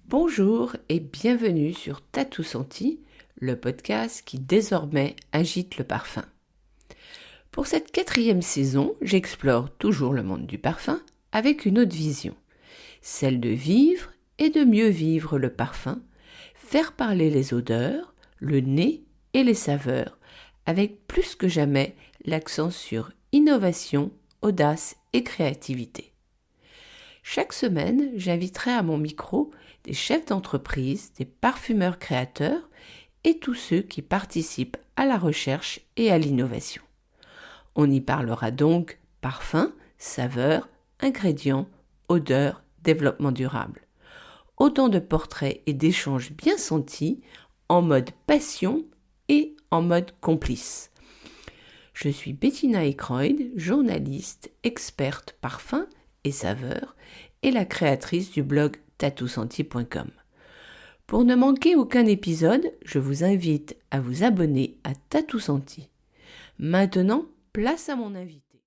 Bonjour et bienvenue sur T'as tout senti, le podcast qui désormais agite le parfum. Pour cette 4e saison, j'explore toujours le monde du parfum avec une autre vision, celle de vivre et de mieux vivre le parfum, faire parler les odeurs, le nez et les saveurs, avec plus que jamais l'accent sur innovation, audace et créativité. Chaque semaine, j'inviterai à mon micro des chefs d'entreprise, des parfumeurs créateurs et tous ceux qui participent à la recherche et à l'innovation. On y parlera donc parfum, saveurs, ingrédients, odeurs, développement durable. Autant de portraits et d'échanges bien sentis, en mode passion et en mode complice. Je suis Bettina Ekroyd, journaliste, experte parfum et saveurs et la créatrice du blog tatousenti.com. Pour ne manquer aucun épisode, je vous invite à vous abonner à T'as tout senti. Maintenant, place à mon invité.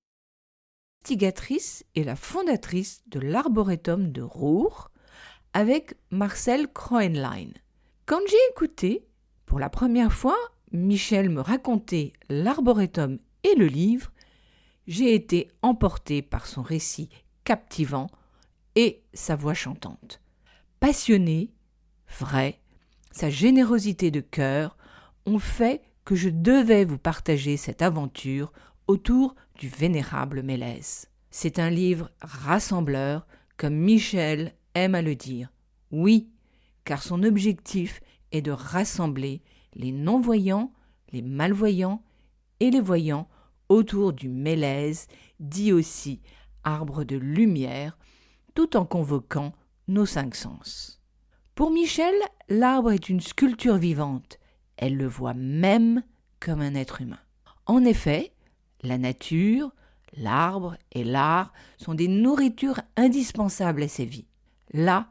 Investigatrice et la fondatrice de l'Arboretum de Roure avec Marcel Kroenlein. Quand j'ai écouté, pour la première fois, Michel me raconter l'Arboretum et le livre, j'ai été emportée par son récit captivant et sa voix chantante. Passionné, vrai, sa générosité de cœur ont fait que je devais vous partager cette aventure autour du vénérable Mélèze. C'est un livre rassembleur, comme Michel aime à le dire. Oui, car son objectif est de rassembler les non-voyants, les malvoyants et les voyants autour du Mélèze, dit aussi arbre de lumière, tout en convoquant nos 5 sens. Pour Michel, l'arbre est une sculpture vivante. Elle le voit même comme un être humain. En effet, la nature, l'arbre et l'art sont des nourritures indispensables à ses vies. Là,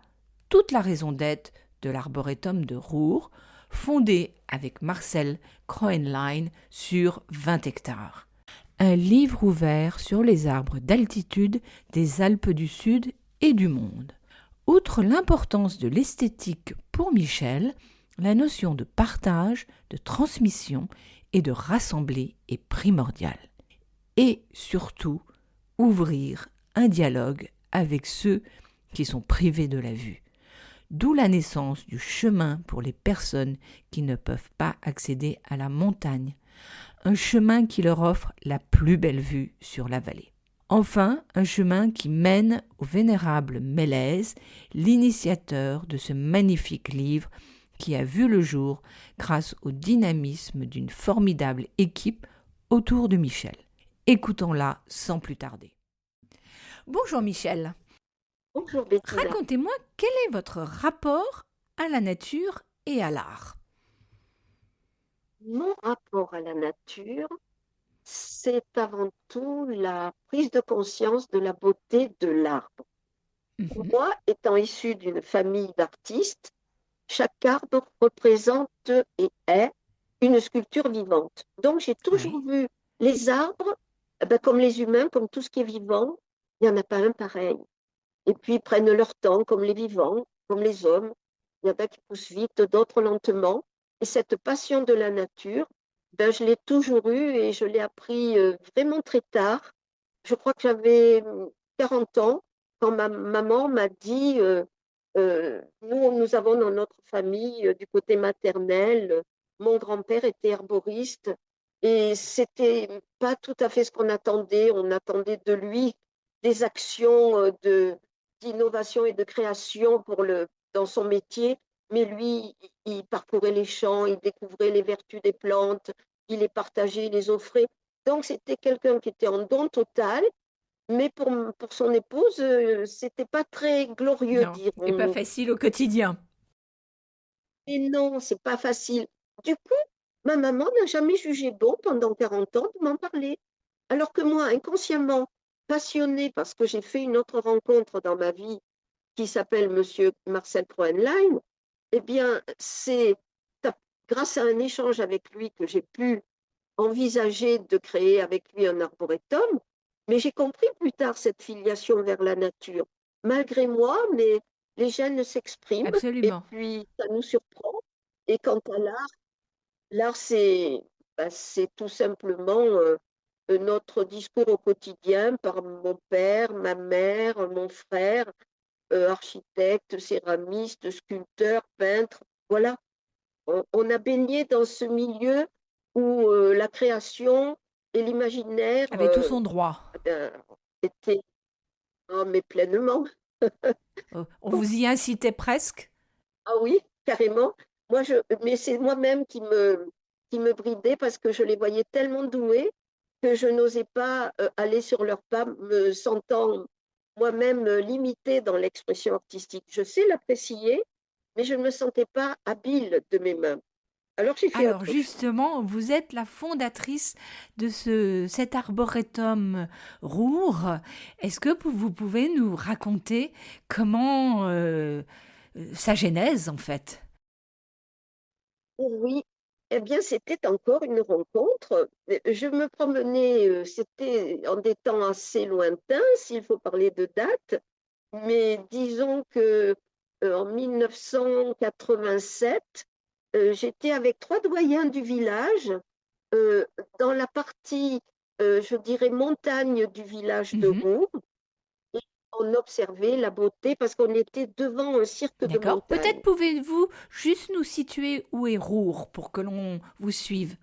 toute la raison d'être de l'Arboretum de Roure, fondé avec Marcel Kroenlein sur 20 hectares. Un livre ouvert sur les arbres d'altitude des Alpes du Sud et du monde. Outre l'importance de l'esthétique pour Michel, la notion de partage, de transmission et de rassembler est primordiale. Et surtout, ouvrir un dialogue avec ceux qui sont privés de la vue. D'où la naissance du chemin pour les personnes qui ne peuvent pas accéder à la montagne, un chemin qui leur offre la plus belle vue sur la vallée. Enfin, un chemin qui mène au vénérable Mélèze, l'initiateur de ce magnifique livre qui a vu le jour grâce au dynamisme d'une formidable équipe autour de Michel. Écoutons-la sans plus tarder. Bonjour Michel. Bonjour Bettina. Racontez-moi quel est votre rapport à la nature et à l'art. Mon rapport à la nature, c'est avant tout la prise de conscience de la beauté de l'arbre. Moi, étant issue d'une famille d'artistes, chaque arbre représente et est une sculpture vivante. Donc, j'ai toujours vu les arbres, comme les humains, comme tout ce qui est vivant, il n'y en a pas un pareil. Et puis, ils prennent leur temps, comme les vivants, comme les hommes. Il y en a qui poussent vite, d'autres lentement. Et cette passion de la nature, je l'ai toujours eue et je l'ai appris vraiment très tard. Je crois que j'avais 40 ans quand ma maman m'a dit, nous avons dans notre famille, du côté maternel, mon grand-père était herboriste et c'était pas tout à fait ce qu'on attendait. On attendait de lui des actions d'innovation et de création dans son métier, mais lui, il parcourait les champs, il découvrait les vertus des plantes, il les partageait, il les offrait. Donc, c'était quelqu'un qui était en don total, mais pour son épouse, c'était pas très glorieux, Non, et pas dirons-nous. facile au quotidien. Et non, c'est pas facile. Du coup, ma maman n'a jamais jugé bon pendant 40 ans de m'en parler. Alors que moi, inconsciemment, passionnée parce que j'ai fait une autre rencontre dans ma vie qui s'appelle Monsieur Marcel Kroenlein, eh bien, c'est grâce à un échange avec lui que j'ai pu envisager de créer avec lui un arboretum, mais j'ai compris plus tard cette filiation vers la nature. Malgré moi, les gènes s'expriment et Absolument. puis ça nous surprend. Et quant à l'art, c'est tout simplement notre discours au quotidien par mon père, ma mère, mon frère, architecte, céramiste, sculpteur, peintre. Voilà, on a baigné dans ce milieu où la création et l'imaginaire Avait tout son droit. ben, étaient, ah, mais pleinement. On vous y incitait presque? Ah oui, carrément. Mais c'est moi-même qui me bridais parce que je les voyais tellement doués que je n'osais pas aller sur leurs pas, me sentant moi-même limitée dans l'expression artistique. Je sais l'apprécier, mais je ne me sentais pas habile de mes mains. Alors j'ai fait Alors autre chose. justement, vous êtes la fondatrice de cet arboretum Roure. Est-ce que vous pouvez nous raconter comment sa genèse en fait? Oui, eh bien, c'était encore une rencontre. Je me promenais, c'était en des temps assez lointains, s'il faut parler de date, mais disons que en 1987, j'étais avec trois doyens du village euh, dans la partie, je dirais, montagne du village de Mhm. Roux. Et on observait la beauté parce qu'on était devant un cirque de D'accord. Peut-être montagne. pouvez-vous juste nous situer où est Roure pour que l'on vous suive.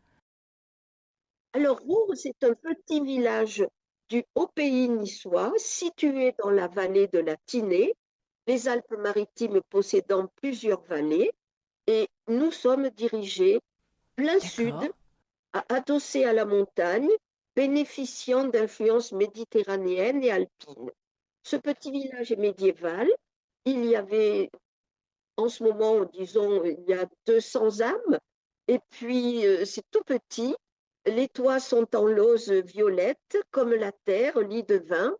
Alors, Roure, c'est un petit village du Haut-Pays niçois, situé dans la vallée de la Tinée, les Alpes-Maritimes possédant plusieurs vallées, et nous sommes dirigés plein sud, D'accord. adossés à la montagne, bénéficiant d'influences méditerranéennes et alpines. Ce petit village est médiéval. Il y avait, en ce moment, disons, il y a 200 âmes, et puis c'est tout petit. Les toits sont en lauze violette, comme la terre, lit de vin,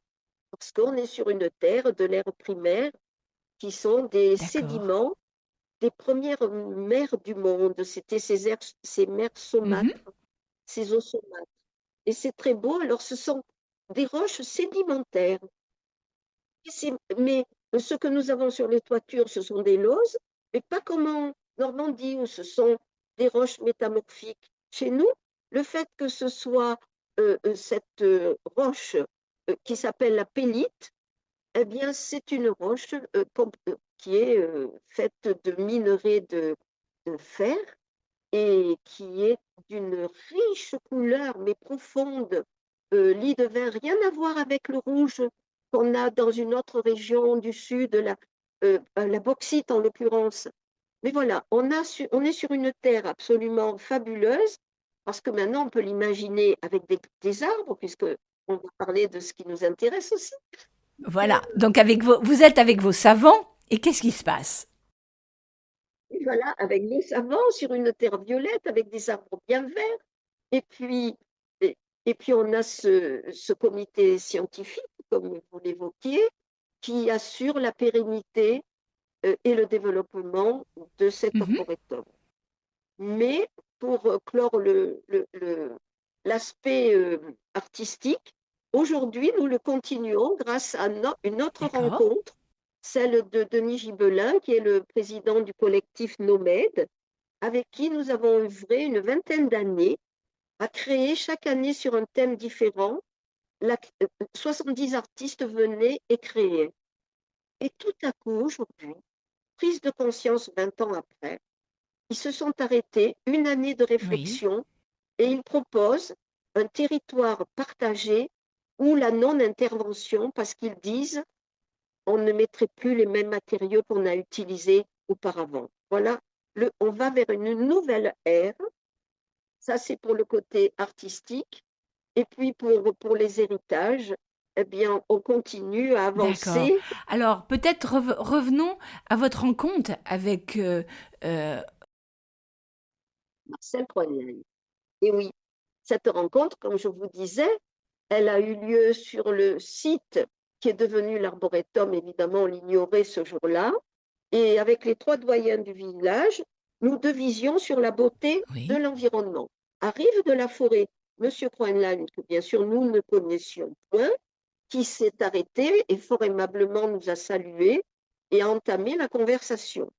parce qu'on est sur une terre de l'ère primaire, qui sont des D'accord. sédiments des premières mers du monde. C'était ces mers Mhm. saumâtres, ces eaux saumâtres. Et c'est très beau. Alors, ce sont des roches sédimentaires. Mais ce que nous avons sur les toitures, ce sont des lauses, mais pas comme en Normandie, où ce sont des roches métamorphiques. Chez nous, le fait que ce soit cette roche qui s'appelle la pélite, eh bien, c'est une roche qui est faite de minerais de fer et qui est d'une riche couleur, mais profonde, lit de vin, rien à voir avec le rouge qu'on a dans une autre région du sud, la bauxite en l'occurrence. Mais voilà, on est sur une terre absolument fabuleuse, parce que maintenant on peut l'imaginer avec des arbres, puisque on va parler de ce qui nous intéresse aussi. Voilà. Donc vous êtes avec vos savants et qu'est-ce qui se passe? Et voilà, avec nos savants sur une terre violette, avec des arbres bien verts. Et puis, et, et puis on a ce comité scientifique, comme vous l'évoquiez, qui assure la pérennité et le développement de cet Mhm. arboretum. Mais pour clore l'aspect artistique, aujourd'hui, nous le continuons grâce à une autre D'accord. rencontre, celle de Denis Gibelin, qui est le président du collectif Nomade, avec qui nous avons œuvré une vingtaine d'années à créer chaque année sur un thème différent. 70 artistes venaient et créaient. Et tout à coup, aujourd'hui, prise de conscience 20 ans après, ils se sont arrêtés, une année de Oui. réflexion, et ils proposent un territoire partagé ou la non-intervention parce qu'ils disent on ne mettrait plus les mêmes matériaux qu'on a utilisés auparavant. Voilà, on va vers une nouvelle ère. Ça, c'est pour le côté artistique. Et puis pour les héritages, eh bien, on continue à D'accord. avancer. Alors, peut-être revenons à votre rencontre avec euh, Marcel Crognel. Et oui, cette rencontre, comme je vous disais, elle a eu lieu sur le site qui est devenu l'arboretum. Évidemment, on l'ignorait ce jour-là. Et avec les trois doyens du village, nous devisions sur la beauté de oui. l'environnement. Arrive de la forêt, Monsieur Croenland, que bien sûr nous ne connaissions point, qui s'est arrêté et fort aimablement nous a salués et a entamé la conversation.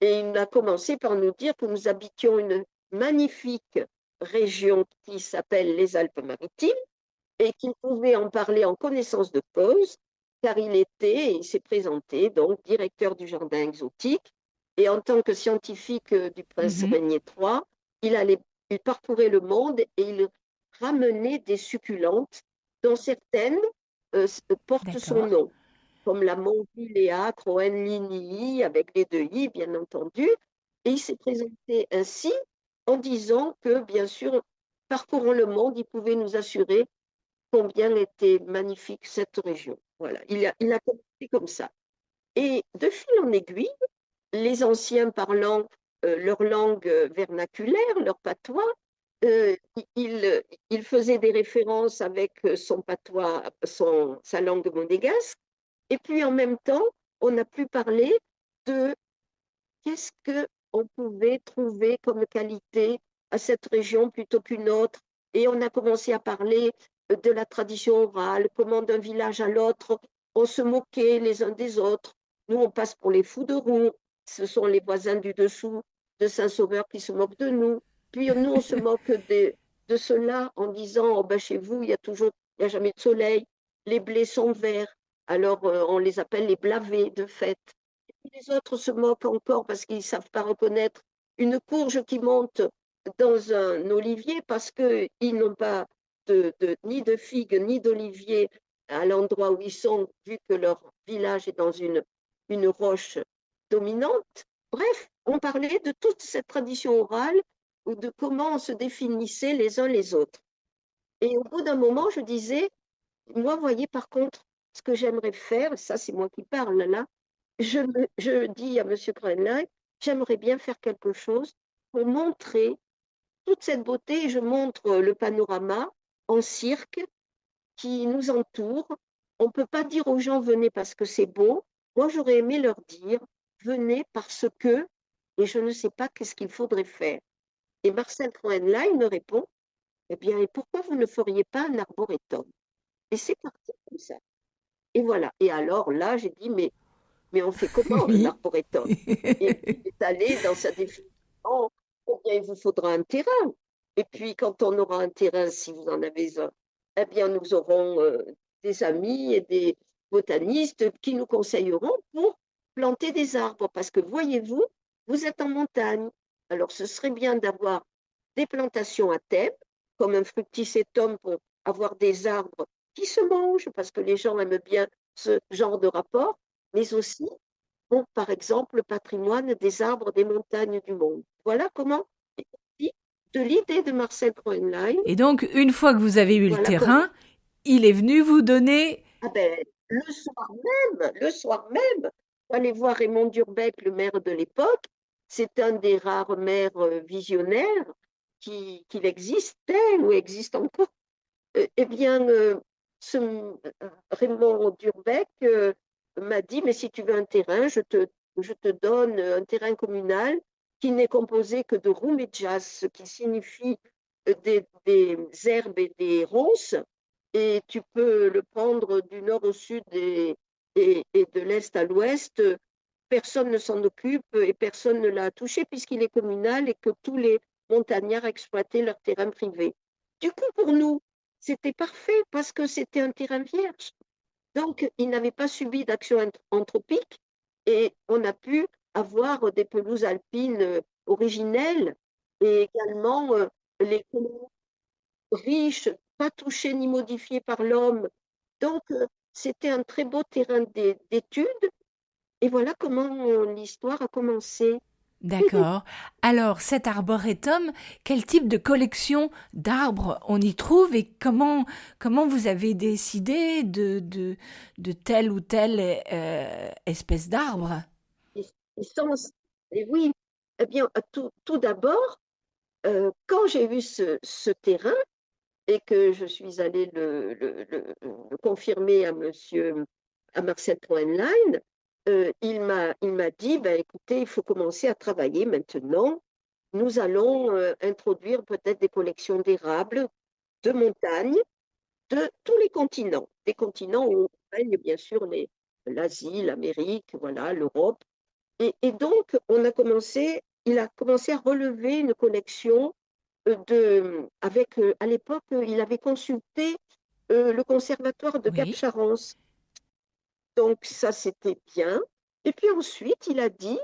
Et il a commencé par nous dire que nous habitions une magnifique région qui s'appelle les Alpes-Maritimes et qu'il pouvait en parler en connaissance de cause, car il s'est présenté donc directeur du jardin exotique, et en tant que scientifique du prince Mhm. Régnier III, il parcourait le monde et il ramenait des succulentes dont certaines portent son D'accord. nom, comme la Montviléa Croenlinii, avec les deux i, bien entendu. Et il s'est présenté ainsi en disant que, bien sûr, parcourant le monde, il pouvait nous assurer combien était magnifique cette région. Voilà, il a commencé comme ça. Et de fil en aiguille, les anciens parlant leur langue vernaculaire, leur patois, euh, il faisait des références avec son patois, sa langue monégasque. Et puis en même temps, on a pu parler de qu'est-ce qu'on pouvait trouver comme qualité à cette région plutôt qu'une autre. Et on a commencé à parler de la tradition orale, comment d'un village à l'autre, on se moquait les uns des autres. Nous, on passe pour les fous de roue. Ce sont les voisins du dessous de Saint-Sauveur qui se moquent de nous. Puis nous, on se moque de cela en disant, oh ben, chez vous, il y a jamais de soleil, les blés sont verts. Alors, on les appelle les blavés de fête. Les autres se moquent encore parce qu'ils ne savent pas reconnaître une courge qui monte dans un olivier parce qu'ils n'ont pas ni de figues ni d'oliviers à l'endroit où ils sont, vu que leur village est dans une roche dominante. Bref, on parlait de toute cette tradition orale ou de comment on se définissait les uns les autres. Et au bout d'un moment, je disais, moi, voyez, par contre, ce que j'aimerais faire, ça c'est moi qui parle là, je dis à M. Groenlein, j'aimerais bien faire quelque chose pour montrer toute cette beauté. Et je montre le panorama en cirque qui nous entoure. On ne peut pas dire aux gens venez parce que c'est beau. Moi, j'aurais aimé leur dire venez parce que, et je ne sais pas qu'est-ce qu'il faudrait faire. Et Marcel Groenlein me répond, eh bien, et pourquoi vous ne feriez pas un arboretum? Et c'est parti comme ça. Et voilà. Et alors là, j'ai dit, mais on fait comment un Oui. arboretum? Et puis, il est allé dans sa définition, eh bien, il vous faudra un terrain. Et puis, quand on aura un terrain, si vous en avez un, eh bien, nous aurons des amis et des botanistes qui nous conseilleront pour planter des arbres. Parce que, voyez-vous, vous êtes en montagne. Alors, ce serait bien d'avoir des plantations à thème, comme un fructicetum pour avoir des arbres qui se mangent, parce que les gens aiment bien ce genre de rapport, mais aussi pour, par exemple, le patrimoine des arbres des montagnes du monde. Voilà comment, de l'idée de Marcel Groenlein, Et donc, une fois que vous avez eu le voilà comment, terrain, il est venu vous donner... ah ben, le soir même, allez voir Raymond Durbeck, le maire de l'époque, c'est un des rares maires visionnaires qu'il existait ou existe encore. Eh bien, Raymond Durbeck m'a dit, mais si tu veux un terrain, je te donne un terrain communal qui n'est composé que de rouméjas, ce qui signifie des herbes et des ronces, et tu peux le prendre du nord au sud et de l'est à l'ouest. Personne ne s'en occupe et personne ne l'a touché puisqu'il est communal et que tous les montagnards exploitaient leur terrain privé. Du coup, pour nous, c'était parfait parce que c'était un terrain vierge. Donc, il n'avait pas subi d'action anthropique et on a pu avoir des pelouses alpines originelles et également les colonies riches, pas touchées ni modifiées par l'homme. Donc, c'était un très beau terrain d'études et voilà comment l'histoire a commencé. D'accord. Alors, cet arboretum, quel type de collection d'arbres on y trouve et comment vous avez décidé de telle ou telle espèce d'arbre? Et, et sans- et oui, eh bien, tout d'abord, quand j'ai eu ce terrain et que je suis allée le confirmer à Marcel Cohenlein, il m'a dit, ben, écoutez, il faut commencer à travailler maintenant. Nous allons introduire peut-être des collections d'érables, de montagnes, de tous les continents, des continents où règnent bien sûr l'Asie, l'Amérique, voilà, l'Europe. Et donc, il a commencé à relever une collection à l'époque, il avait consulté le conservatoire de Cap Oui, Charence. Donc, ça, c'était bien. Et puis ensuite, il a dit,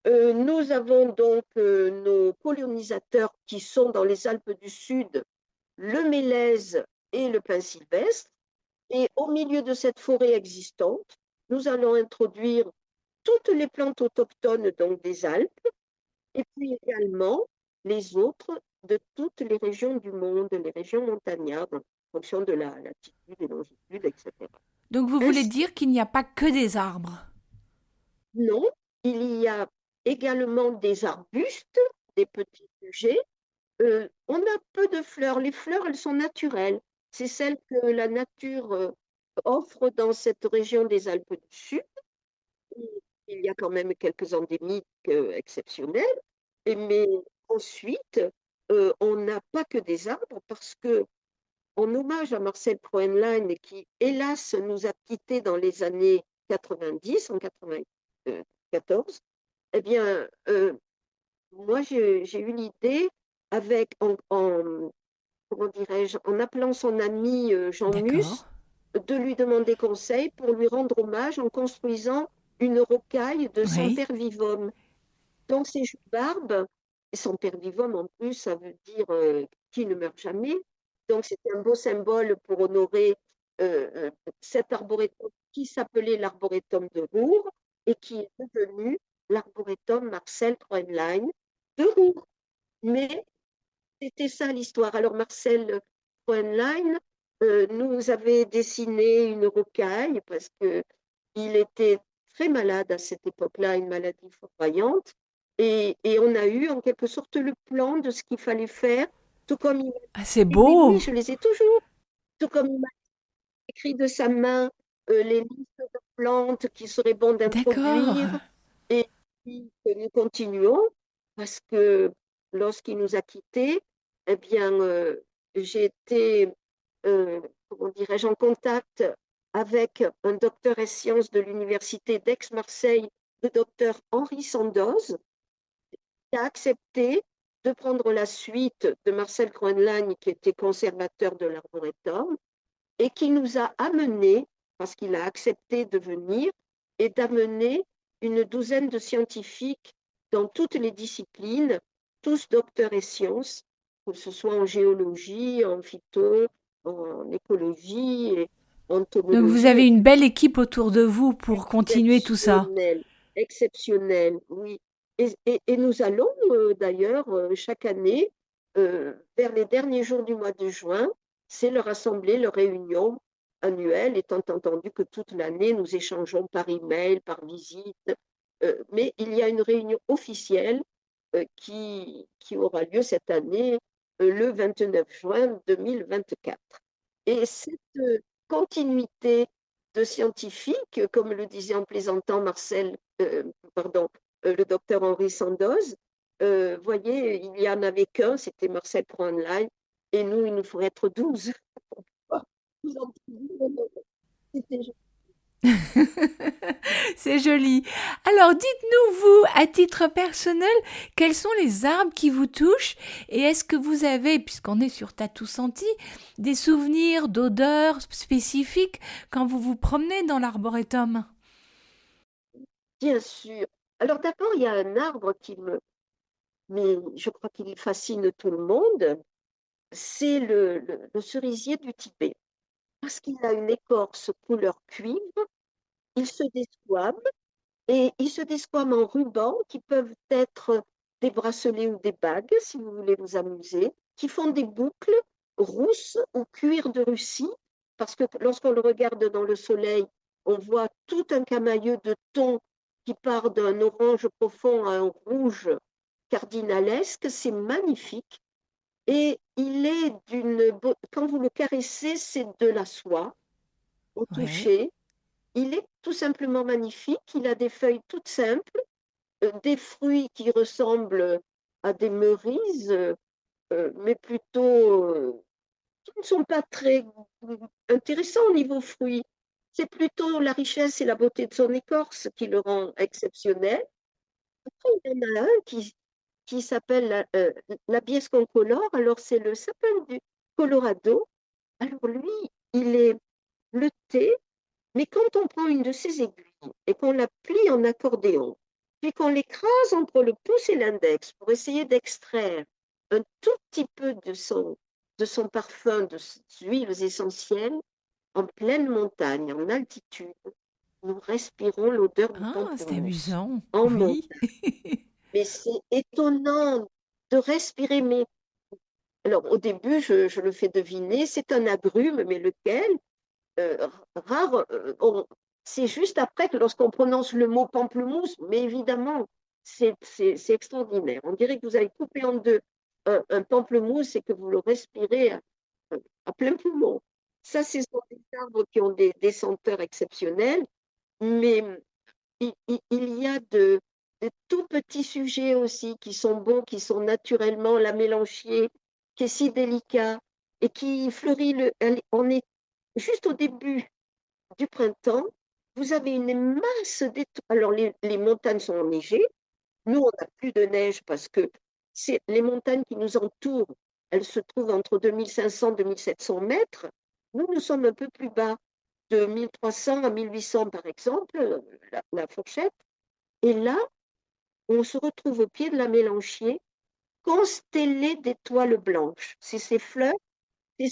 nous avons donc nos colonisateurs qui sont dans les Alpes du Sud, le mélèze et le pin sylvestre. Et au milieu de cette forêt existante, nous allons introduire toutes les plantes autochtones donc des Alpes, et puis également les autres de toutes les régions du monde, les régions montagnardes, en fonction de la latitude et longitude, etc. donc vous voulez Ainsi, dire qu'il n'y a pas que des arbres. non, il y a également des arbustes, des petits sujets. On a peu de fleurs. Les fleurs, elles sont naturelles. C'est celles que la nature offre dans cette région des Alpes du Sud. Il y a quand même quelques endémiques exceptionnels. Mais ensuite, on n'a pas que des arbres parce que, en hommage à Marcel Kroenlein, qui hélas nous a quittés dans les années 90, en 94, eh bien, moi j'ai eu l'idée comment dirais-je, en appelant son ami Jean D'accord. Mus, de lui demander conseil pour lui rendre hommage en construisant une rocaille de Oui. Semper Donc, ces jubarbes, et Semper en plus, ça veut dire qui ne meurt jamais. Donc, c'était un beau symbole pour honorer euh, euh, cet arboretum qui s'appelait l'arboretum de Roure et qui est devenu l'arboretum Marcel Kroenlein de Roure. Mais c'était ça l'histoire. Alors, Marcel Kroenlein nous avait dessiné une rocaille parce qu'il était très malade à cette époque-là, une maladie foudroyante. Et on a eu en quelque sorte le plan de ce qu'il fallait faire, tout comme il m'a Ah, c'est écrit, oui, beau. je les ai toujours, tout comme il m'a écrit de sa main les listes de plantes qu'il serait bon d'introduire. D'accord. Et puis que nous continuons, parce que lorsqu'il nous a quittés, eh bien, j'ai été, euh, comment dirais-je, en contact avec un docteur et sciences de l'université d'Aix-Marseille, le docteur Henri Sandoz, qui a accepté de prendre la suite de Marcel Kroenlein, qui était conservateur de l'arboretum, et qui nous a amené, parce qu'il a accepté de venir, et d'amener une douzaine de scientifiques dans toutes les disciplines, tous docteurs et sciences, que ce soit en géologie, en phyto, en écologie, et Donc vous entomologie, avez une belle équipe autour de vous pour continuer tout ça. exceptionnelle, exceptionnelle, oui. Et nous allons d'ailleurs chaque année, vers les derniers jours du mois de juin, c'est leur assemblée, leur réunion annuelle, étant entendu que toute l'année nous échangeons par email, par visite. Mais il y a une réunion officielle qui aura lieu cette année, le 29 juin 2024. Et cette continuité de scientifiques, comme le disait en plaisantant le docteur Henri Sandoz. Voyez, il n'y en avait qu'un, c'était Marcel Kroenlein, et nous, il nous faudrait être 12. C'était C'est joli. Alors dites-nous, vous, à titre personnel, quels sont les arbres qui vous touchent et est-ce que vous avez, puisqu'on est sur Tatou Senti, des souvenirs d'odeurs spécifiques quand vous vous promenez dans l'arboretum? bien sûr. Alors d'abord, il y a un arbre mais je crois qu'il fascine tout le monde, c'est le cerisier du Tibet, parce qu'il a une écorce couleur cuivre, il se desquame, et ils se desquament en rubans qui peuvent être des bracelets ou des bagues, si vous voulez vous amuser, qui font des boucles rousses ou cuir de Russie, parce que lorsqu'on le regarde dans le soleil, on voit tout un camailleux de tons qui part d'un orange profond à un rouge cardinalesque. C'est magnifique. Et quand vous le caressez, c'est de la soie au Oui. toucher. Il est tout simplement magnifique. Il a des feuilles toutes simples, des fruits qui ressemblent à des merises, mais plutôt qui ne sont pas très intéressants au niveau fruits. C'est plutôt la richesse et la beauté de son écorce qui le rend exceptionnel. Après, il y en a un qui s'appelle la biesque concolore. Alors, c'est le sapin du Colorado. Alors, lui, il est bleuté, mais quand on prend une de ses aiguilles et qu'on la plie en accordéon, puis qu'on l'écrase entre le pouce et l'index pour essayer d'extraire un tout petit peu de son parfum, de ses huiles essentielles, en pleine montagne, en altitude, nous respirons l'odeur du Ah, c'est pamplemousse amusant. en Oui. montagne. Mais c'est étonnant de respirer. Mais alors, au début, je le fais deviner, c'est un agrume, mais lequel? Rare. C'est juste après que lorsqu'on prononce le mot pamplemousse, mais évidemment, c'est extraordinaire. On dirait que vous avez coupé en deux un pamplemousse et que vous le respirez à plein poumon. Ça, ce sont des arbres qui ont des senteurs exceptionnelles, mais il y a de tout petits sujets aussi qui sont beaux, qui sont naturellement la mélanchier, qui est si délicat et qui fleurit. On est juste au début du printemps. Vous avez une masse d'étoiles. Alors, les montagnes sont enneigées. Nous, on n'a plus de neige parce que c'est les montagnes qui nous entourent. Elles se trouvent entre 2500 et 2700 mètres. Nous sommes un peu plus bas, de 1300 à 1800 par exemple, la fourchette. Et là, on se retrouve au pied de la Mélanchier, constellé d'étoiles blanches. C'est ces fleurs, ces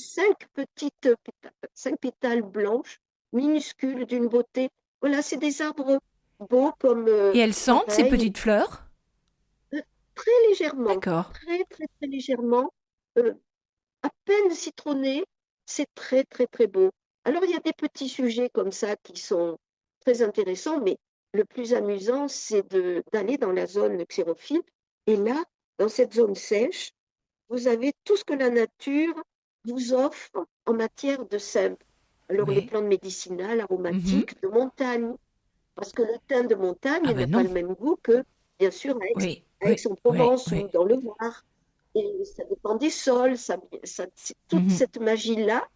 cinq pétales blanches, minuscules, d'une beauté. Voilà, c'est des arbres beaux comme Et elles sentent ces pareil, petites fleurs? très légèrement, D'accord. très très très légèrement, euh, à peine citronné, c'est très très très beau. Alors il y a des petits sujets comme ça qui sont très intéressants, mais le plus amusant, c'est d'aller dans la zone xérophile. Et là, dans cette zone sèche, vous avez tout ce que la nature vous offre en matière de simple. Alors les Oui. plantes médicinales, Mhm. aromatiques, de montagne, parce que le thym de Ah montagne n'a ben pas non. le même goût que, bien sûr, Oui, à oui, oui, Aix-en-Provence oui. ou dans le Var. Et ça dépend des sols, c'est toute Mhm. cette magie-là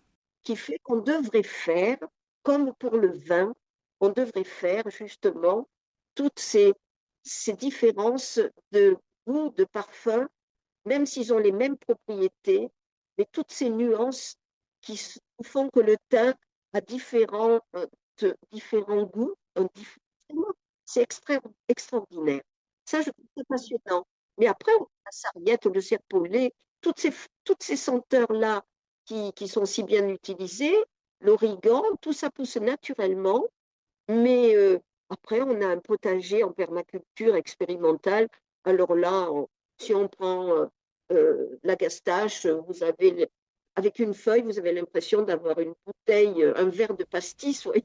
qui fait qu'on devrait faire, comme pour le vin, on devrait faire justement toutes ces différences de goût, de parfum, même s'ils ont les mêmes propriétés, mais toutes ces nuances font que le thym a différents goûts. C'est extraordinaire. Ça, je trouve ça passionnant. Mais après, la sarriette, le serpolet, toutes ces senteurs-là qui sont si bien utilisées, l'origan, tout ça pousse naturellement. Mais après, on a un potager en permaculture expérimentale. Alors là, si on prend la gastache, avec une feuille, vous avez l'impression d'avoir une bouteille, un verre de pastis. Vous voyez.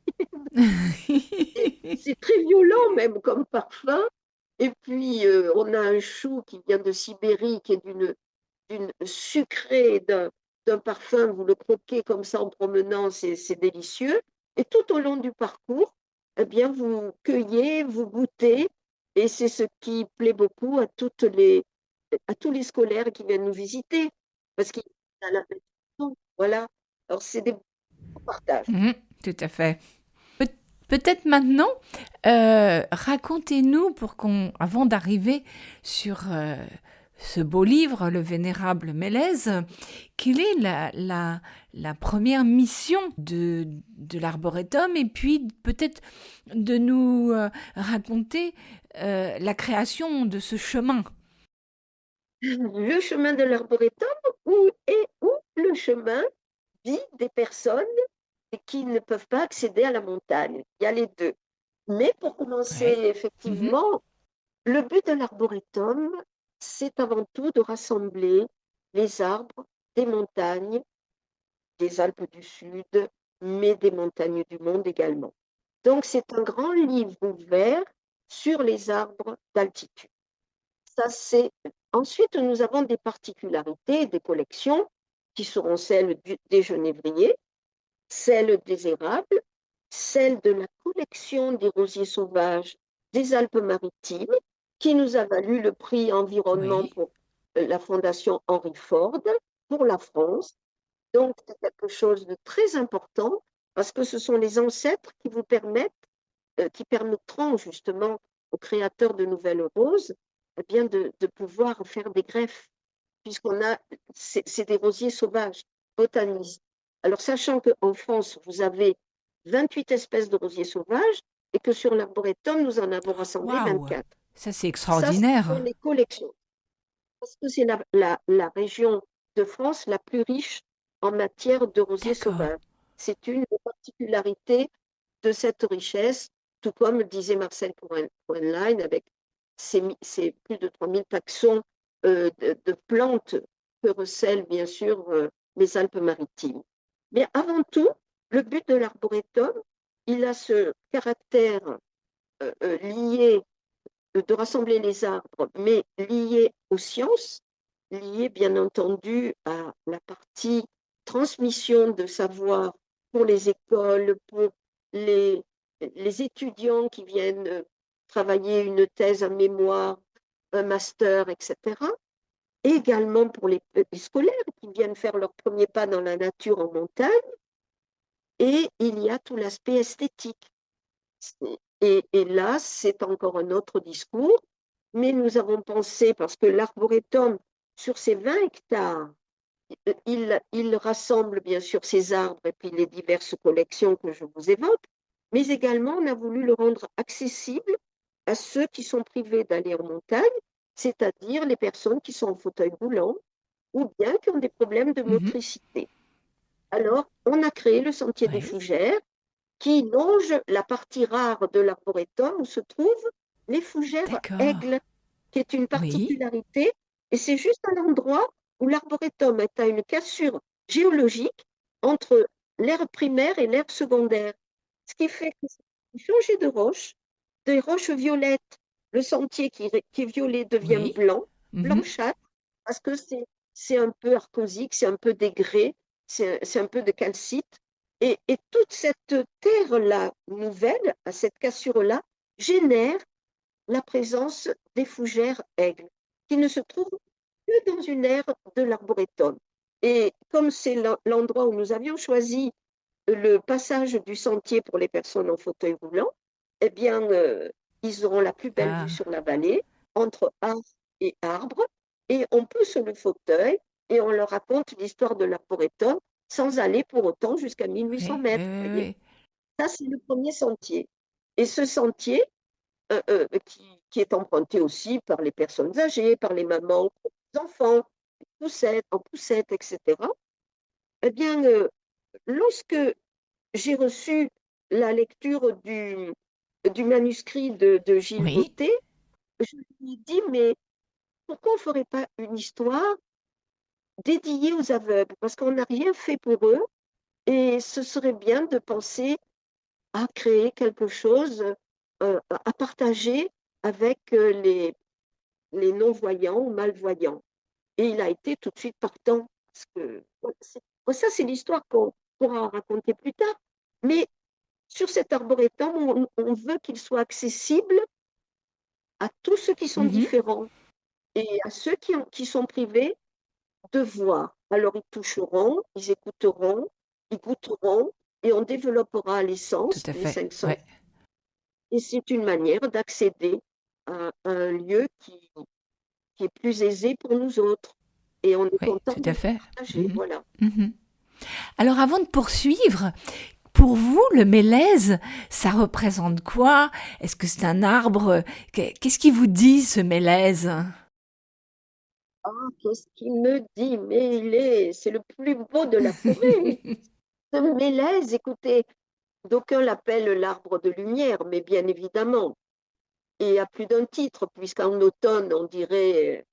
C'est très violent même comme parfum. Et puis, on a un chou qui vient de Sibérie, qui est d'une sucrée, d'un parfum. Vous le croquez comme ça en promenant, c'est délicieux. Et tout au long du parcours, eh bien, vous cueillez, vous goûtez. Et c'est ce qui plaît beaucoup à tous les scolaires qui viennent nous visiter. Parce qu'il y a la maison. Voilà. Alors, c'est des bons partages. Mhm. Tout à fait. Peut- Peut-être maintenant, racontez-nous avant d'arriver sur ce beau livre, Le Vénérable Mélèze, quelle est la première mission de l'Arboretum et puis peut-être de nous raconter la création de ce chemin. Le chemin de l'arboretum où le chemin vit des personnes qui ne peuvent pas accéder à la montagne. Il y a les deux. Mais pour commencer, Ouais. Mhm. effectivement, le but de l'arboretum, c'est avant tout de rassembler les arbres des montagnes, des Alpes du Sud, mais des montagnes du monde également. Donc, c'est un grand livre ouvert sur les arbres d'altitude. Ça, c'est... Ensuite, nous avons des particularités, des collections qui seront celles des genévriers, celles des érables, celles de la collection des rosiers sauvages des Alpes-Maritimes, qui nous a valu le prix environnement Oui. pour la Fondation Henry Ford pour la France. Donc, c'est quelque chose de très important parce que ce sont les ancêtres qui vous qui permettront justement aux créateurs de nouvelles roses eh bien de pouvoir faire des greffes, puisqu'on a, c'est des rosiers sauvages, botanistes. Alors, sachant qu'en France, vous avez 28 espèces de rosiers sauvages et que sur l'arboretum, nous en avons rassemblé Waouh! 24. Ça, c'est Ça, ce sont extraordinaire. les collections, parce que c'est la région de France la plus riche en matière de rosiers D'accord. sauvages. C'est une des particularités de cette richesse, tout comme le disait Marcel Cohenlein, avec ses plus de 3000 taxons de plantes que recèlent bien sûr les Alpes-Maritimes. Mais avant tout, le but de l'arboretum, il a ce caractère lié de rassembler les arbres, mais lié aux sciences, lié bien entendu à la partie transmission de savoir pour les écoles, pour les, les étudiants qui viennent travailler une thèse, un mémoire, un master, etc. Et également pour les scolaires qui viennent faire leurs premiers pas dans la nature en montagne. Et il y a tout l'aspect esthétique. Et là, c'est encore un autre discours, mais nous avons pensé, parce que l'arboretum, sur ces 20 hectares, il rassemble bien sûr ces arbres et puis les diverses collections que je vous évoque, mais également on a voulu le rendre accessible à ceux qui sont privés d'aller en montagne, c'est-à-dire les personnes qui sont en fauteuil roulant ou bien qui ont des problèmes de Mhm. motricité. Alors, on a créé le sentier des Oui. fougères qui longe la partie rare de l'arboretum où se trouvent les fougères D'accord. aigles, qui est une Oui. particularité, et c'est juste à l'endroit où l'arboretum est à une cassure géologique entre l'ère primaire et l'ère secondaire, ce qui fait que changer de roche, des roches violettes, le sentier qui est violet devient Oui. blanc, Mhm. blanchâtre, parce que c'est un peu arcosique, c'est un peu dégré, c'est un peu de calcite. Et toute cette terre-là nouvelle, à cette cassure-là, génère la présence des fougères aigles, qui ne se trouvent que dans une aire de l'arboretum. Et comme c'est l'endroit où nous avions choisi le passage du sentier pour les personnes en fauteuil roulant, eh bien, ils auront la plus belle vue Ah. sur la vallée, entre arbre et arbre, et on pousse le fauteuil et on leur raconte l'histoire de l'arboretum sans aller pour autant jusqu'à 1800 Oui, oui, mètres. oui, Voyez, oui. ça, c'est le premier sentier. Et ce sentier, qui est emprunté aussi par les personnes âgées, par les mamans, les enfants, poussettes, en poussette, etc., eh bien, lorsque j'ai reçu la lecture du manuscrit de Gilles Oui. Botté, je lui ai dit, mais pourquoi on ne ferait pas une histoire dédiée aux aveugles? Parce qu'on n'a rien fait pour eux et ce serait bien de penser à créer quelque chose à partager avec les non-voyants ou malvoyants. Et il a été tout de suite partant. Parce que, ça, c'est l'histoire qu'on pourra raconter plus tard. Mais sur cet arboretum, on veut qu'il soit accessible à tous ceux qui sont Mhm. différents et à ceux qui sont privés de voir. Alors, ils toucheront, ils écouteront, ils goûteront et on développera Tout à les fait. cinq sens. Ouais. Et c'est une manière d'accéder à un lieu qui est plus aisé pour nous autres. Et on est Oui, content tout de à le fait. partager. Mhm. Voilà. Mhm. Alors, avant de poursuivre, pour vous, le mélèze, ça représente quoi? Est-ce que c'est un arbre? Qu'est-ce qui vous dit, ce mélèze? Ah, qu'est-ce qu'il me dit? Mais c'est le plus beau de la forêt. Ce mélèze, écoutez, d'aucuns l'appellent l'arbre de lumière, mais bien évidemment, et à plus d'un titre, puisqu'en automne, on dirait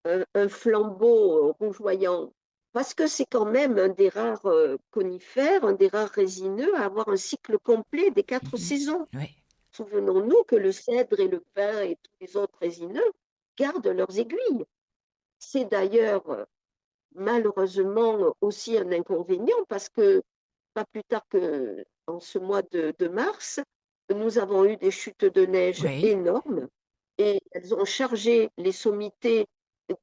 un flambeau rougeoyant, parce que c'est quand même un des rares conifères, un des rares résineux à avoir un cycle complet des 4 Mhm. saisons. Oui. Souvenons-nous que le cèdre et le pin et tous les autres résineux gardent leurs aiguilles. C'est d'ailleurs malheureusement aussi un inconvénient parce que pas plus tard qu'en ce mois de mars, nous avons eu des chutes de neige Oui. énormes et elles ont chargé les sommités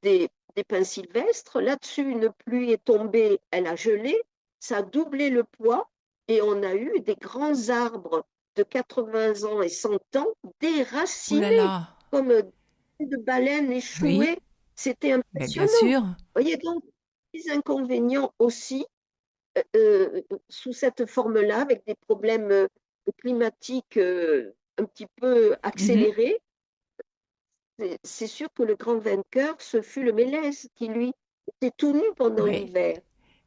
des, des pins sylvestres. Là-dessus, une pluie est tombée, elle a gelé, ça a doublé le poids Et on a eu des grands arbres de 80 ans et 100 ans Oh là déracinés, là. comme de baleines Oui, échouées. C'était mais bien impressionnant. sûr. Vous voyez donc les inconvénients aussi sous cette forme-là, avec des problèmes climatiques un petit peu Mhm. accélérés. C'est sûr que le grand vainqueur, ce fut le Mélèze, qui lui était tout nu pendant Oui. l'hiver.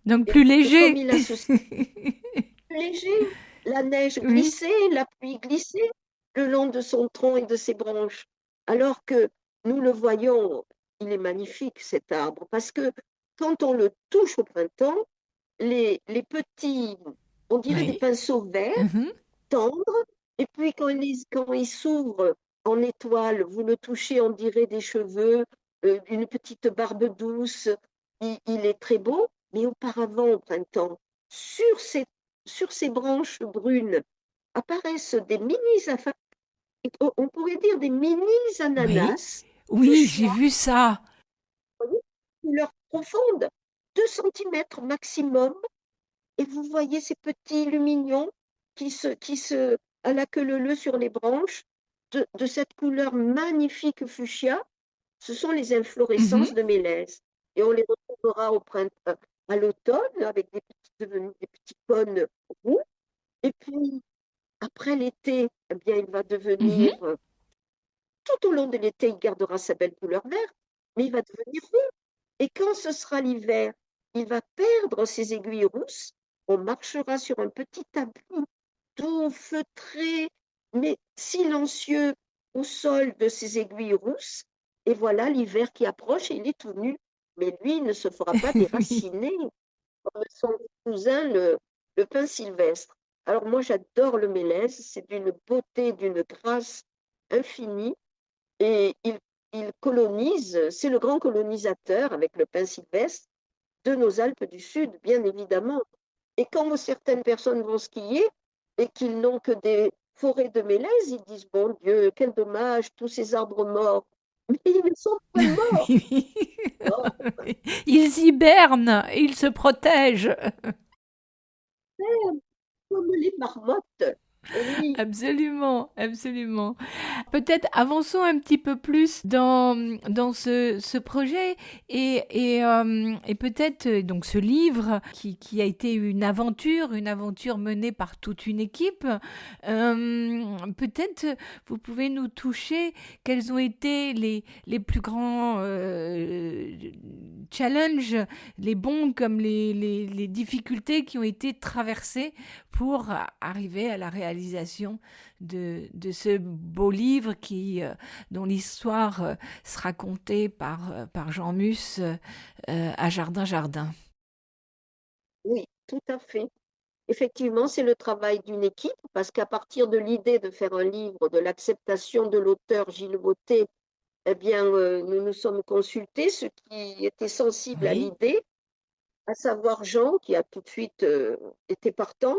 Donc Et, plus et comme léger. il associe plus léger, la neige Oui. glissait, la pluie glissait le long de son tronc et de ses branches. Alors que nous le voyons, il est magnifique cet arbre, parce que quand on le touche au printemps, les petits, on dirait des Oui. pinceaux verts, Mhm. tendres, et puis quand il s'ouvre en étoile, vous le touchez, on dirait des cheveux, une petite barbe douce, il est très beau, mais auparavant, au printemps, sur ces, sur ces branches brunes apparaissent des on pourrait dire des mini Oui. ananas, Oui, j'ai fuchsia, vu ça. couleur profonde, 2 centimètres maximum, et vous voyez ces petits lumignons à la queue leu sur les branches de cette couleur magnifique fuchsia. Ce sont les Mhm. inflorescences de mélèze. Et on les retrouvera au printemps, à l'automne, avec des petits cônes roux. Et puis, après l'été, eh bien, il va Mhm. devenir, tout au long de l'été, il gardera sa belle couleur verte, mais il va devenir roux. Et quand ce sera l'hiver, il va perdre ses aiguilles rousses. On marchera sur un petit tapis doux, feutré, mais silencieux au sol de ses aiguilles rousses. Et voilà l'hiver qui approche et il est tout nu. Mais lui ne se fera pas Oui. déraciner comme son cousin, le pin sylvestre. Alors moi, j'adore le mélèze. C'est d'une beauté, d'une grâce infinie. Et il colonise, c'est le grand colonisateur avec le pin sylvestre de nos Alpes du Sud, bien évidemment. Et quand certaines personnes vont skier et qu'ils n'ont que des forêts de mélèzes, ils disent, bon Dieu, quel dommage, tous ces arbres morts. Mais ils ne sont pas morts. Oui. Non, Ils hibernent, ils se protègent. comme les marmottes. Oui, Absolument, absolument. Peut-être avançons un petit peu plus dans ce projet et peut-être donc ce livre qui a été une aventure menée par toute une équipe. Peut-être vous pouvez nous toucher quels ont été les plus grands challenges, les bons comme les difficultés qui ont été traversées pour arriver à la réalisation de ce beau livre dont l'histoire sera contée par Jean Mus à Jardin Jardin. oui, tout à fait. Effectivement, c'est le travail d'une équipe parce qu'à partir de l'idée de faire un livre, de l'acceptation de l'auteur Gilles Botté, eh bien, nous nous sommes consultés, ceux qui étaient sensibles à Oui. l'idée, à savoir Jean, qui a tout de suite été partant.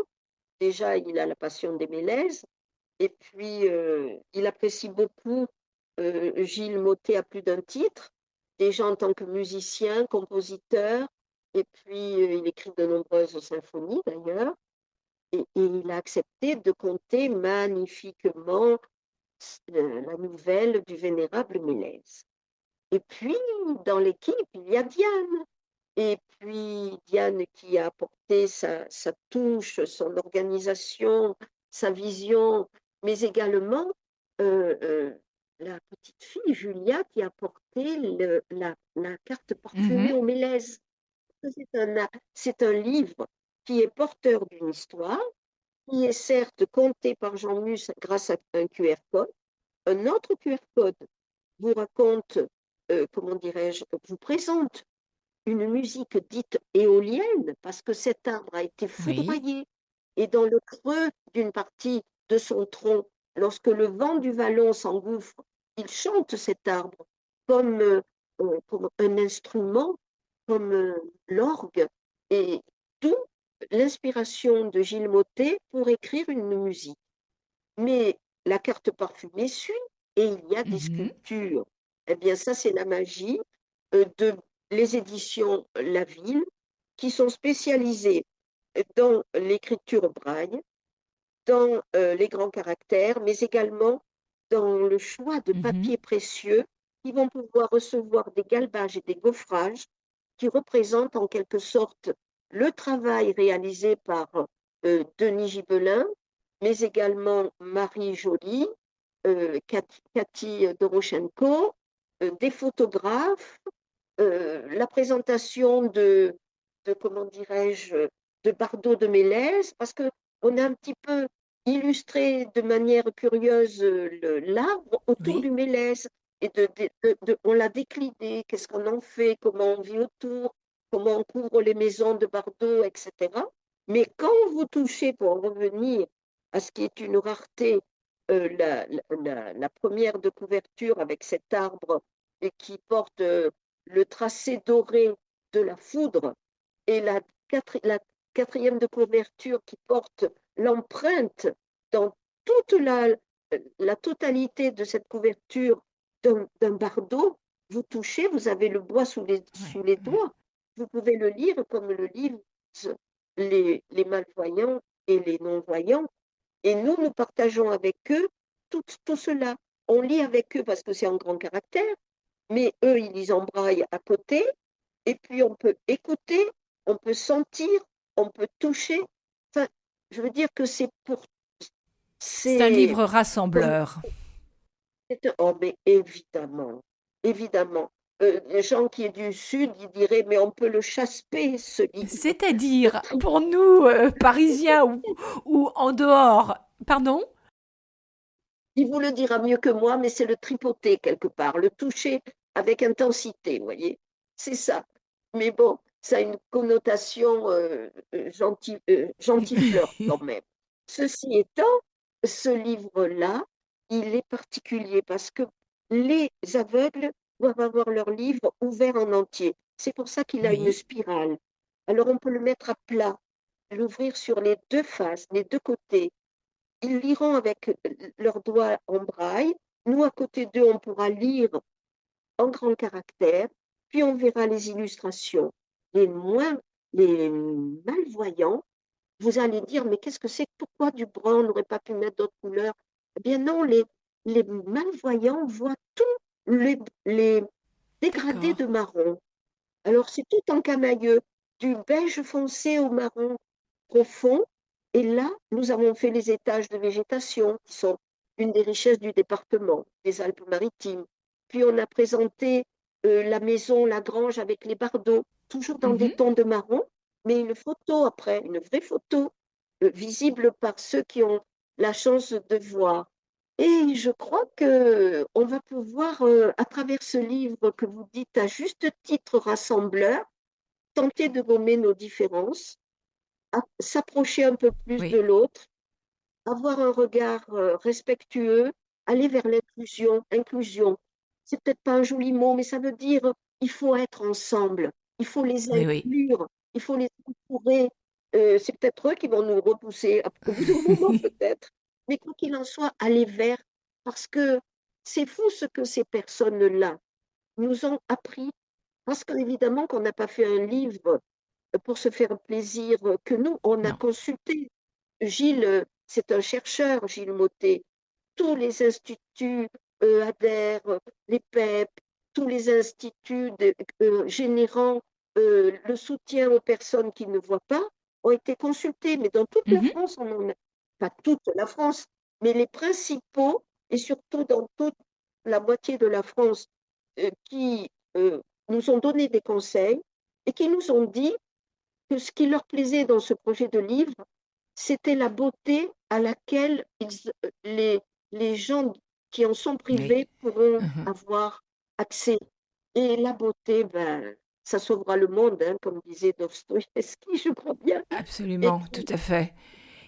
Déjà, il a la passion des mélèzes, et puis il apprécie beaucoup Gilles Mottet à plus d'un titre, déjà en tant que musicien, compositeur, et puis il écrit de nombreuses symphonies d'ailleurs, et il a accepté de conter magnifiquement la nouvelle du vénérable Mélèze. Et puis, dans l'équipe, il y a Diane. Et puis, Diane qui a apporté sa touche, son organisation, sa vision, mais également euh, euh, la petite fille Julia qui a apporté la carte parfumée Mhm. au Mélèze. C'est un livre qui est porteur d'une histoire, qui est certes compté par Jean Mus grâce à un QR code. Un autre QR code vous raconte, comment dirais-je, vous présente une musique dite éolienne, parce que cet arbre a été Oui. foudroyé, et dans le creux d'une partie de son tronc, lorsque le vent du vallon s'engouffre, il chante cet arbre comme, comme un instrument, comme l'orgue, et d'où l'inspiration de Gilles Mottet pour écrire une musique. Mais la carte parfumée suit et il y a des Mhm. sculptures. Eh bien, ça, c'est la magie de les éditions La Ville qui sont spécialisées dans l'écriture braille, dans les grands caractères, mais également dans le choix de Mhm. papiers précieux qui vont pouvoir recevoir des galbages et des gaufrages qui représentent en quelque sorte le travail réalisé par Denis Gibelin, mais également Marie Joly, Cathy Doroshenko, des photographes, la présentation comment dirais-je, de Bardot de Mélèze, parce qu'on a un petit peu illustré de manière curieuse l'arbre autour Oui, du Mélèze, et on l'a décliné, qu'est-ce qu'on en fait, comment on vit autour, comment on couvre les maisons de Bardot, etc. Mais quand vous touchez, pour en revenir à ce qui est une rareté, la première de couverture avec cet arbre et qui porte le tracé doré de la foudre, et la quatrième de couverture qui porte l'empreinte dans toute la totalité de cette couverture d'un bardeau, vous touchez, vous avez le bois ouais, sous les ouais. doigts. Vous pouvez le lire comme le lisent les malvoyants et les non-voyants. Et nous partageons avec eux tout cela. On lit avec eux parce que c'est en grand caractère, mais eux, ils lisent en braille à côté, et puis on peut écouter, on peut sentir, on peut toucher. Enfin, je veux dire que C'est un c'est, livre comme, rassembleur. oh, mais évidemment, évidemment. Les gens qui est du Sud, ils diraient, mais on peut le chasser, ce livre. Le C'est-à-dire, tri- pour nous, Parisiens ou en dehors, pardon? Il vous le dira mieux que moi, mais c'est le tripoter quelque part, le toucher avec intensité, vous voyez. C'est ça. Mais bon, ça a une connotation gentifleur quand même. Ceci étant, ce livre-là, il est particulier parce que les aveugles doivent avoir leur livre ouvert en entier. C'est pour ça qu'il a une Oui. spirale. Alors on peut le mettre à plat, l'ouvrir sur les deux faces, les deux côtés. Ils liront avec leurs doigts en braille. Nous, à côté d'eux, on pourra lire en grand caractère, puis on verra les illustrations. Les moins, les malvoyants, vous allez dire, mais qu'est-ce que c'est? Pourquoi du brun, on n'aurait pas pu mettre d'autres couleurs? Eh bien non, les malvoyants voient tous les dégradés D'accord. de marron. Alors, c'est tout en camailleux, du beige foncé au marron profond. Et là, nous avons fait les étages de végétation, qui sont une des richesses du département des Alpes-Maritimes. Puis, on a présenté la maison, la grange avec les bardeaux, toujours dans des Mhm. tons de marron, mais une photo après, une vraie photo, visible par ceux qui ont la chance de voir. Et je crois que on va pouvoir, à travers ce livre que vous dites à juste titre rassembleur, tenter de gommer nos différences, s'approcher un peu plus de Oui, l'autre, avoir un regard respectueux, aller vers l'inclusion. Inclusion, c'est peut-être pas un joli mot, mais ça veut dire il faut être ensemble, il faut les oui, oui. inclure, il faut les entourer. C'est peut-être eux qui vont nous repousser au bout d'un moment, peut-être. Mais quoi qu'il en soit, aller vers, parce que c'est fou ce que ces personnes-là nous ont appris, parce qu'évidemment qu'on n'a pas fait un livre pour se faire plaisir, que nous, on a Non. consulté. Gilles, c'est un chercheur, Gilles Mottet. Tous les instituts ADER, les PEP, tous les instituts générant le soutien aux personnes qui ne voient pas ont été consultés. Mais dans toute la Mhm. France, on en a, pas toute la France, mais les principaux, et surtout dans toute la moitié de la France, qui nous ont donné des conseils et qui nous ont dit que ce qui leur plaisait dans ce projet de livre, c'était la beauté à laquelle les gens qui en sont Oui. privés pourront Mhm. avoir accès. Et la beauté, ben, ça sauvera le monde, hein, comme disait Dostoïevski, je crois bien. Et Absolument, tout puis, à fait.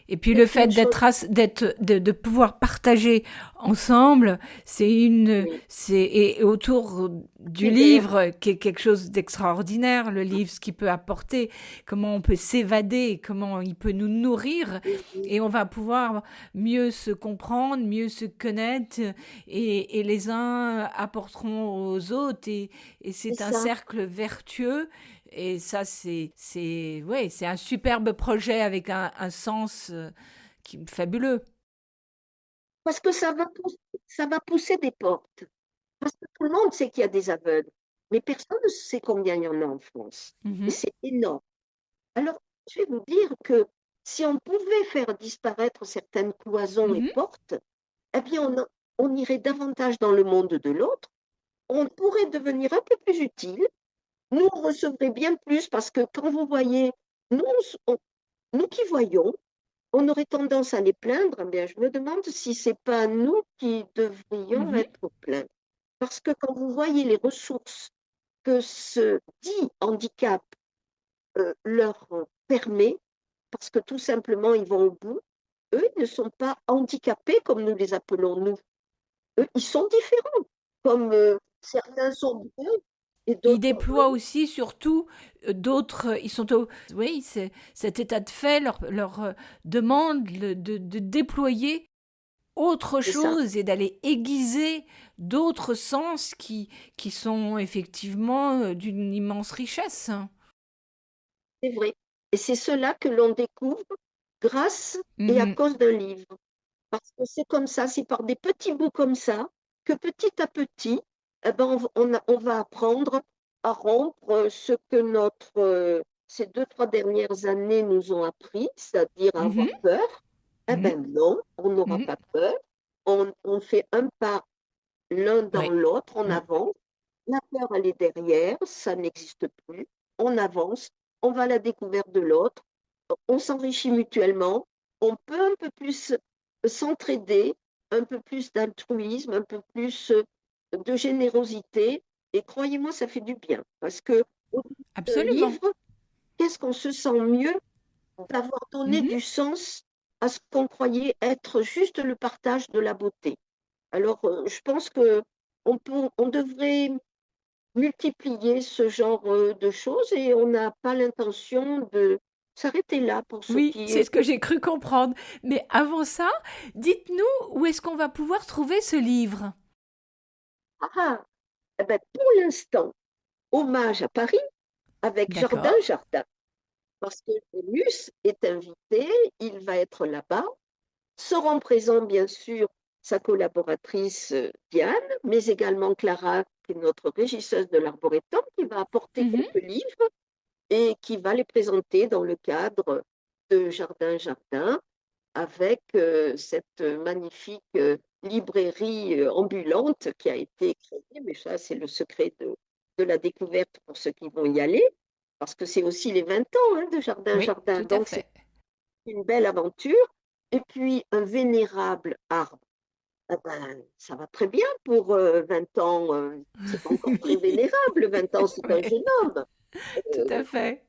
Et puis et le puis fait une chose, de pouvoir partager ensemble, oui, et autour du c'est vert. livre qui est quelque chose d'extraordinaire, le livre, ce qu'il peut apporter, comment on peut s'évader, comment il peut nous nourrir, Oui, et on va pouvoir mieux se comprendre, mieux se connaître, et les uns apporteront aux autres, et c'est c'est un ça. cercle vertueux. Et ça, ouais, c'est un superbe projet avec un sens fabuleux. Parce que ça va pousser des portes. Parce que tout le monde sait qu'il y a des aveugles, mais personne ne sait combien il y en a en France. Et Mhm, c'est énorme. Alors, je vais vous dire que si on pouvait faire disparaître certaines cloisons et mhm. portes, eh bien, on irait davantage dans le monde de l'autre, on pourrait devenir un peu plus utile, nous, on recevrait bien plus parce que quand vous voyez, nous, nous qui voyons, on aurait tendance à les plaindre. Eh bien, je me demande si ce n'est pas nous qui devrions Mhm. être plaints. Parce que quand vous voyez les ressources que ce dit handicap leur permet, parce que tout simplement ils vont au bout, eux, ils ne sont pas handicapés comme nous les appelons nous. Eux, ils sont différents, comme certains sont bleus et Ils d'autres déploient blancs. aussi, surtout, d'autres. Ils sont oui, cet état de fait leur demande de déployer autre C'est ça, chose et d'aller aiguiser d'autres sens qui sont effectivement d'une immense richesse. c'est vrai. Et c'est cela que l'on découvre grâce et à Mhm. cause d'un livre. Parce que c'est comme ça, c'est par des petits bouts comme ça que petit à petit, eh ben, on va apprendre à rompre ce que ces 2, 3 dernières années nous ont appris, c'est-à-dire à avoir Mhm. peur. Eh Mhm. bien non, on n'aura Mhm. pas peur. On fait un pas l'un dans Ouais. l'autre, on Ouais. avance. La peur, elle est derrière, ça n'existe plus. On avance, on va à la découverte de l'autre, on s'enrichit mutuellement, on peut un peu plus s'entraider, un peu plus d'altruisme, un peu plus de générosité. Et croyez-moi, ça fait du bien. Parce que au bout d'un Absolument. livre, qu'est-ce qu'on se sent mieux d'avoir donné Mhm. du sens à ce qu'on croyait être juste le partage de la beauté. Alors, je pense que on devrait multiplier ce genre de choses et on n'a pas l'intention de s'arrêter là pour ce Oui, qui c'est est. ce que j'ai cru comprendre. Mais avant ça, dites-nous où est-ce qu'on va pouvoir trouver ce livre? Ah, eh ben, pour l'instant, hommage à Paris avec Jardin D'accord. Jardin, parce que Luce est invité, il va être là-bas. Seront présents, bien sûr, sa collaboratrice Diane, mais également Clara, qui est notre régisseuse de l'Arboretum, qui va apporter Mhm. quelques livres et qui va les présenter dans le cadre de Jardin Jardin avec cette magnifique librairie ambulante qui a été créée. Mais ça, c'est le secret de la découverte pour ceux qui vont y aller, parce que c'est aussi les 20 ans de Jardin Oui, Jardin. tout à Donc, c'est fait. une belle aventure. Et puis, un vénérable arbre. Ah ben, ça va très bien pour 20 ans. C'est pas encore très vénérable, 20 ans, c'est un Ouais, jeune homme. tout Euh, à fait.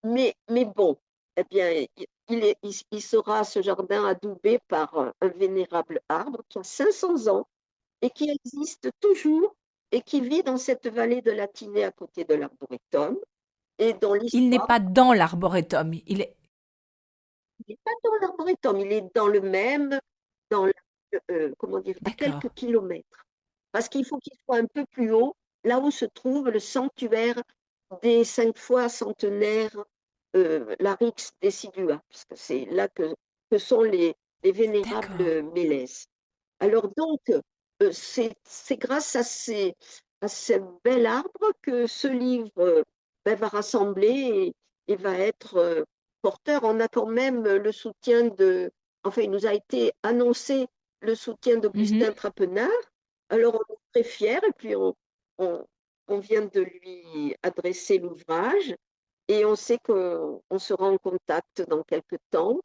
mais bon, eh bien, il sera ce jardin adoubé par un vénérable arbre qui a 500 ans et qui existe toujours et qui vit dans cette vallée de la Tinée à côté de l'Arboretum et dont Il n'est l'histoire, pas dans l'arboretum. Il est. il n'est pas dans l'Arboretum, il est dans le même, dans la- comment dire, à D'accord. quelques kilomètres. Parce qu'il faut qu'il soit un peu plus haut, là où se trouve le sanctuaire des 5 fois centenaires Larix décidua, parce que c'est là que sont les D'accord. vénérables mélèzes. Alors donc, c'est grâce à ce bel arbre que ce livre ben, va rassembler et va être porteur. On a quand même le soutien enfin, il nous a été annoncé le soutien Mhm. d'Augustin Trapenard. Alors, on est très fiers et puis on- on vient de lui adresser l'ouvrage et on sait qu'on sera en contact dans quelques temps.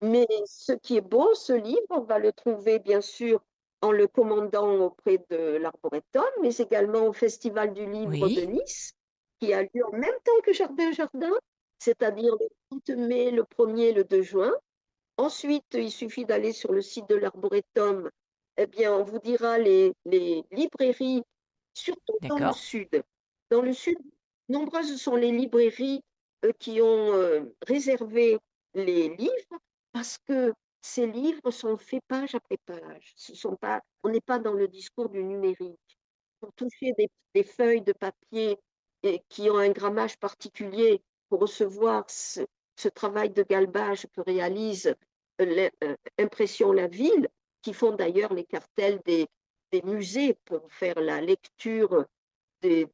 Mais ce qui est beau, ce livre, on va le trouver bien sûr en le commandant auprès de l'Arboretum, mais également au Festival du livre de Oui. Nice, qui a lieu en même temps que Jardin Jardin, c'est-à-dire le 30 mai, le 1er et le 2 juin. Ensuite, il suffit d'aller sur le site de l'Arboretum. Eh bien, on vous dira les librairies, surtout dans le D'accord. sud. Dans le sud, nombreuses sont les librairies qui ont réservé les livres parce que ces livres sont faits page après page. Ce sont pas, on n'est pas dans le discours du numérique. Pour toucher des feuilles de papier et qui ont un grammage particulier pour recevoir ce travail de galbage que réalise Impression La Ville, qui font d'ailleurs les cartels des musées pour faire la lecture des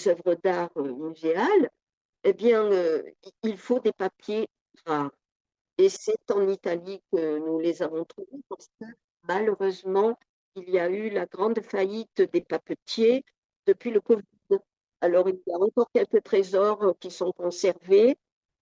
œuvres d'art muséales, eh bien, il faut des papiers rares. Et c'est en Italie que nous les avons trouvés parce que malheureusement, il y a eu la grande faillite des papetiers depuis le Covid. Alors, il y a encore quelques trésors qui sont conservés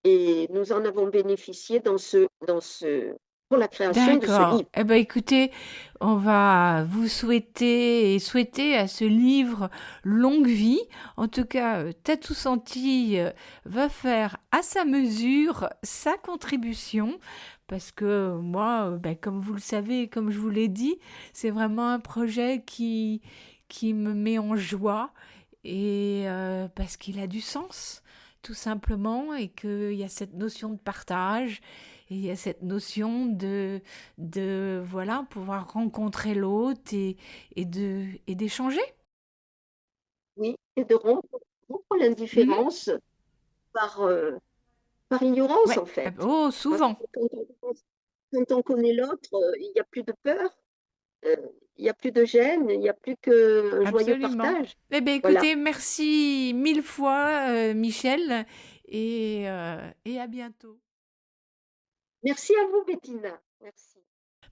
et nous en avons bénéficié pour la création de ce D'accord. livre. Eh ben, écoutez, on va vous souhaiter et souhaiter à ce livre longue vie. En tout cas, Tatou Senti va faire à sa mesure sa contribution. Parce que moi, comme vous le savez, comme je vous l'ai dit, c'est vraiment un projet qui me met en joie et parce qu'il a du sens, tout simplement, et qu'il y a cette notion de partage. Et il y a cette notion de voilà, pouvoir rencontrer l'autre et d'échanger. Oui, et de rompre Mhm. l'indifférence par, par ignorance, Ouais. en fait. Oh, Parce souvent. que quand on connaît l'autre, il n'y a plus de peur, euh, il n'y a plus de gêne, il n'y a plus qu'un joyeux Absolument. partage. Eh bien, Voilà. écoutez, merci mille fois, Michel, et à bientôt. Merci à vous, Bettina. Merci.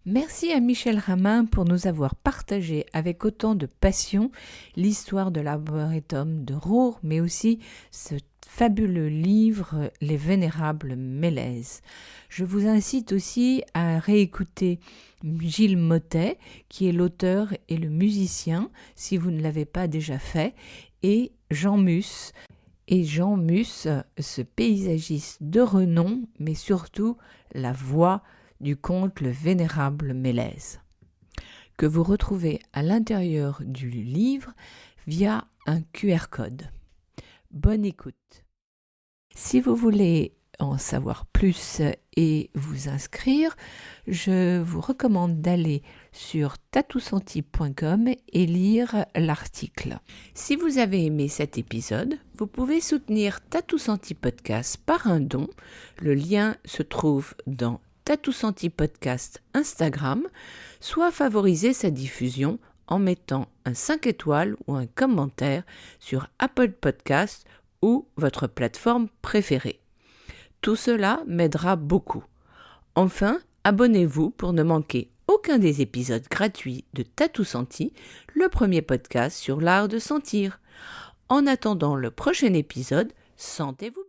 Merci à Michel Ramin pour nous avoir partagé avec autant de passion l'histoire de l'arboretum de Roure, mais aussi ce fabuleux livre Les Vénérables Mélèzes. Je vous incite aussi à réécouter Gilles Mottet, qui est l'auteur et le musicien, si vous ne l'avez pas déjà fait, et Jean Mus. Et Jean Mus, ce paysagiste de renom, mais surtout la voix du conte Le Vénérable Mélèze, que vous retrouvez à l'intérieur du livre via un QR code. Bonne écoute. Si vous voulez en savoir plus et vous inscrire, je vous recommande d'aller sur tatousenti.com et lire l'article. Si vous avez aimé cet épisode, vous pouvez soutenir Tatou Senti Podcast par un don. Le lien se trouve dans Tatou Senti Podcast Instagram, soit favoriser sa diffusion en mettant un 5 étoiles ou un commentaire sur Apple Podcast ou votre plateforme préférée. Tout cela m'aidera beaucoup. Enfin, abonnez-vous pour ne manquer aucun des épisodes gratuits de Tatou Senti, le premier podcast sur l'art de sentir. En attendant le prochain épisode, sentez-vous bien.